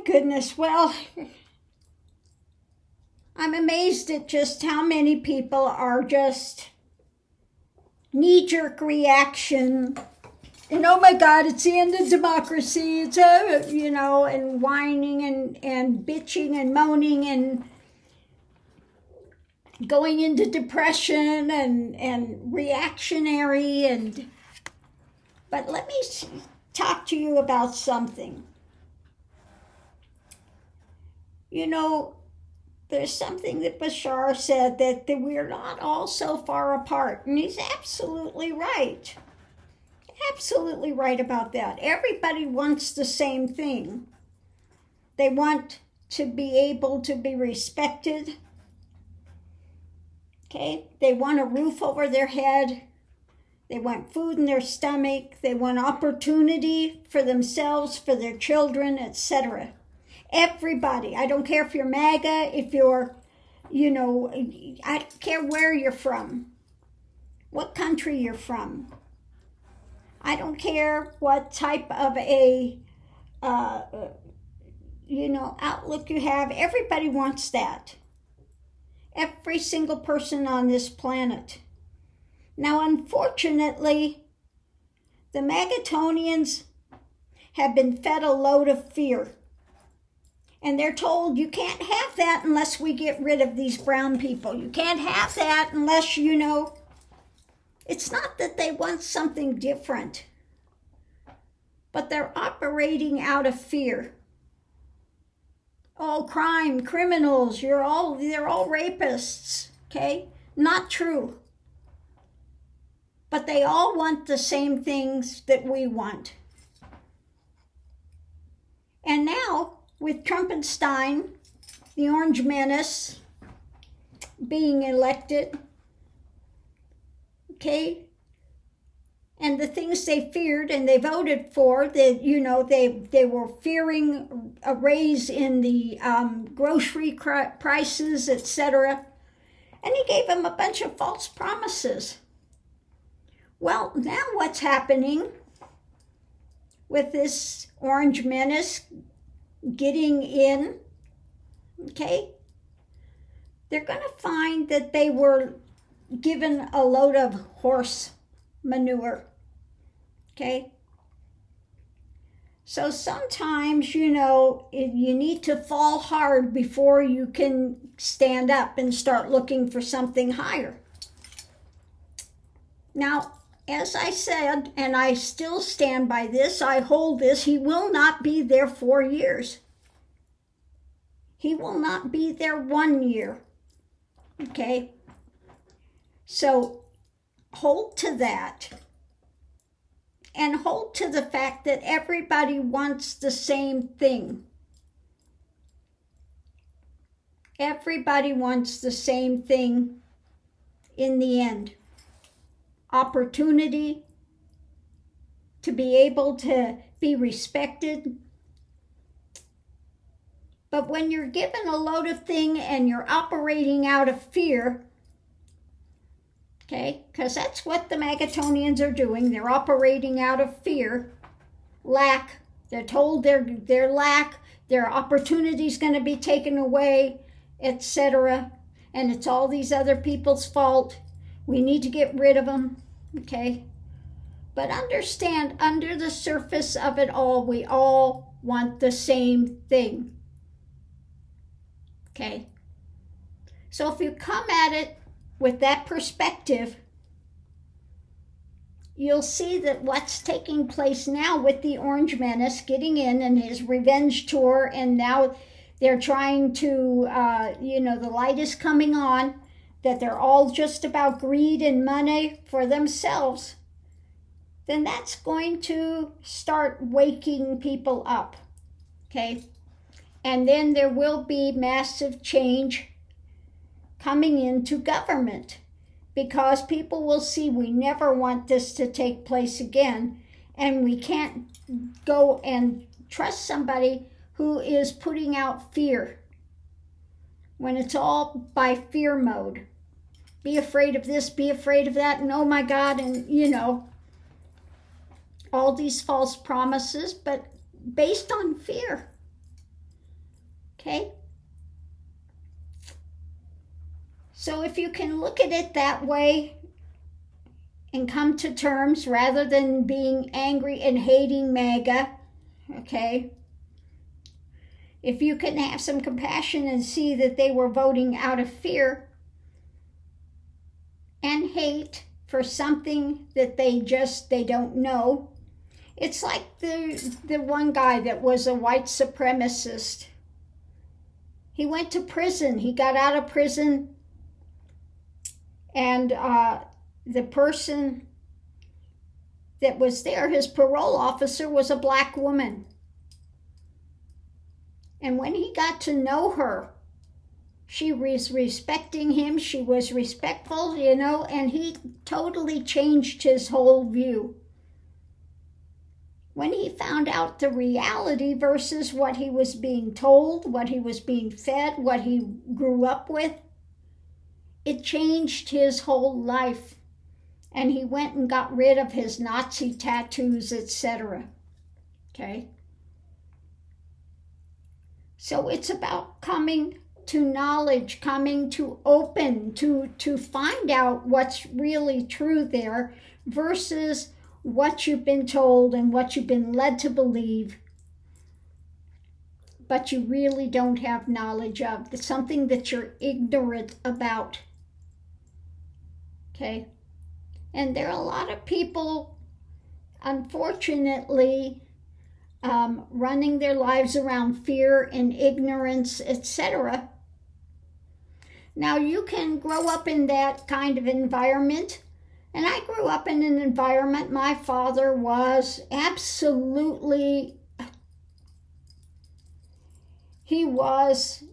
goodness. Well, I'm amazed at just how many people are just knee-jerk reaction. And oh my God, it's the end of democracy. It's, and whining and bitching and moaning and going into depression and reactionary. But let me talk to you about something. There's something that Bashar said that we're not all so far apart. And he's absolutely right. Absolutely right about that. Everybody wants the same thing. They want to be able to be respected. Okay? They want a roof over their head. They want food in their stomach. They want opportunity for themselves, for their children, etc. Everybody. I don't care if you're MAGA, if you're, I don't care where you're from, what country you're from. I don't care what type of a, outlook you have. Everybody wants that. Every single person on this planet. Now, unfortunately, the Magatonians have been fed a load of fear. And they're told, you can't have that unless we get rid of these brown people. You can't have that unless, It's not that they want something different, but they're operating out of fear. Oh, crime, criminals, they're all rapists, okay? Not true. But they all want the same things that we want. And now, with Trumpenstein, the Orange Menace, being elected, okay, and the things they feared and they voted for, that they were fearing a raise in the grocery prices, etc. And he gave them a bunch of false promises. Well, now what's happening with this Orange Menace getting in, okay, they're going to find that they were given a load of horse manure, okay? So sometimes, you need to fall hard before you can stand up and start looking for something higher. Now, as I said, and I still stand by this, I hold this, he will not be there 4 years. He will not be there 1 year, okay? So hold to that. And hold to the fact that everybody wants the same thing. Everybody wants the same thing in the end. Opportunity to be able to be respected. But when you're given a load of thing and you're operating out of fear, okay, because that's what the Magatonians are doing. They're operating out of fear, lack. They're told their lack, their opportunity's going to be taken away, etc. And it's all these other people's fault. We need to get rid of them, okay? But understand, under the surface of it all, we all want the same thing, okay? So if you come at it with that perspective, you'll see that what's taking place now with the Orange Menace getting in and his revenge tour, and now they're trying to, the light is coming on, that they're all just about greed and money for themselves, then that's going to start waking people up, okay? And then there will be massive change coming into government, because people will see we never want this to take place again, and we can't go and trust somebody who is putting out fear when it's all by fear mode. Be afraid of this, be afraid of that, and oh my God, and all these false promises, but based on fear. Okay? So if you can look at it that way and come to terms rather than being angry and hating MAGA, okay? If you can have some compassion and see that they were voting out of fear and hate for something that they don't know. It's like the one guy that was a white supremacist. He went to prison. He got out of prison, and the person that was there, his parole officer, was a black woman. And when he got to know her, she was respecting him, she was respectful, and he totally changed his whole view. When he found out the reality versus what he was being told, what he was being fed, what he grew up with, it changed his whole life. And he went and got rid of his Nazi tattoos, etc. Okay? So it's about coming to knowledge, coming to open, to find out what's really true there versus what you've been told and what you've been led to believe, but you really don't have knowledge of. It's something that you're ignorant about. Okay? And there are a lot of people, unfortunately, running their lives around fear and ignorance, etc. Now, you can grow up in that kind of environment. And I grew up in an environment, my father was absolutely racist.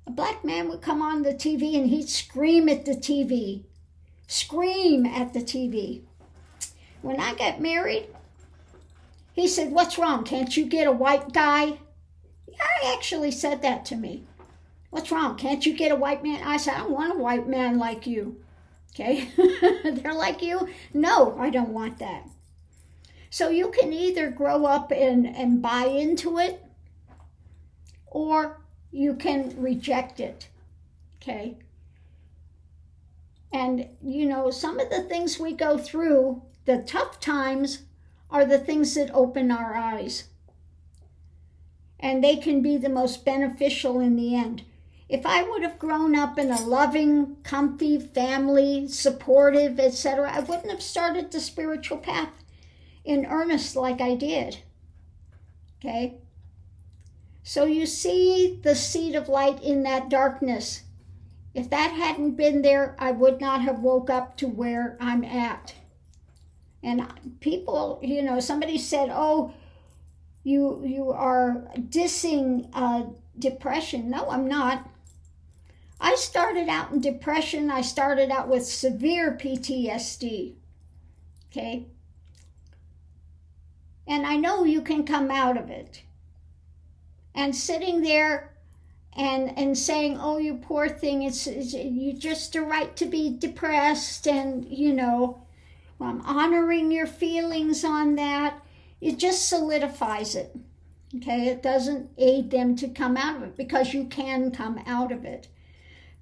A black man would come on the TV and he'd scream at the TV. When I got married, he said, "What's wrong? Can't you get a white guy?" Yeah, he actually said that to me. "What's wrong? Can't you get a white man?" I said, "I don't want a white man like you." Okay? They're like you? No, I don't want that. So you can either grow up and buy into it, or you can reject it. Okay? And, some of the things we go through, the tough times, are the things that open our eyes. And they can be the most beneficial in the end. If I would have grown up in a loving, comfy family, supportive, etc., I wouldn't have started the spiritual path in earnest like I did. Okay? So you see the seed of light in that darkness. If that hadn't been there, I would not have woke up to where I'm at. And people, somebody said, "Oh, you are dissing depression." No, I'm not. I started out in depression. I started out with severe PTSD. Okay? And I know you can come out of it. And sitting there and saying, "Oh, you poor thing, it's you just a right to be depressed," and, I'm honoring your feelings on that. It just solidifies it. Okay? It doesn't aid them to come out of it, because you can come out of it.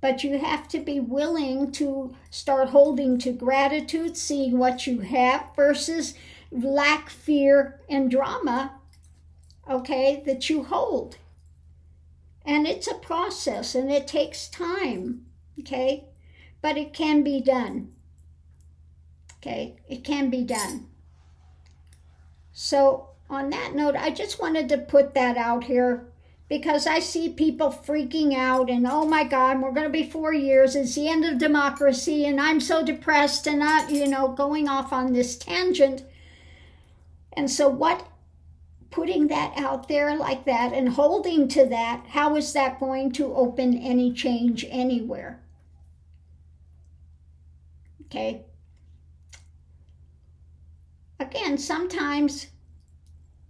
But you have to be willing to start holding to gratitude, seeing what you have versus lack, fear, and drama, okay, that you hold. And it's a process, and it takes time, okay? But it can be done, okay? It can be done. So on that note, I just wanted to put that out here, because I see people freaking out and, "Oh my God, we're going to be 4 years. It's the end of democracy, and I'm so depressed," and going off on this tangent. And so putting that out there like that and holding to that, how is that going to open any change anywhere? Okay? Again, sometimes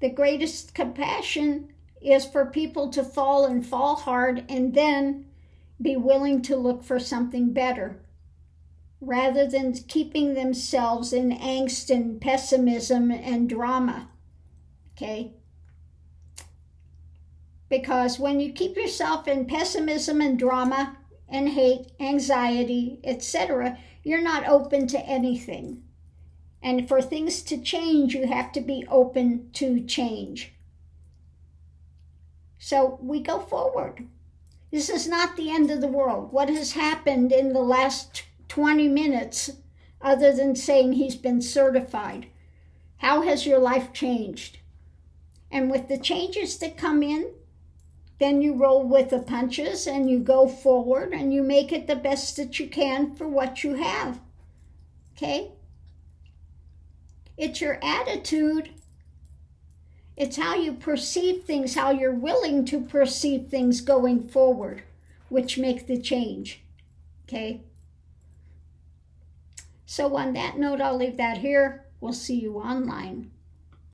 the greatest compassion is for people to fall and fall hard and then be willing to look for something better, rather than keeping themselves in angst and pessimism and drama. Okay? Because when you keep yourself in pessimism and drama and hate, anxiety, etc., you're not open to anything. And for things to change, you have to be open to change. So we go forward. This is not the end of the world. What has happened in the last 20 minutes, other than saying he's been certified? How has your life changed? And with the changes that come in, then you roll with the punches and you go forward and you make it the best that you can for what you have. Okay? It's your attitude. It's how you perceive things, how you're willing to perceive things going forward, which make the change. Okay? So on that note, I'll leave that here. We'll see you online.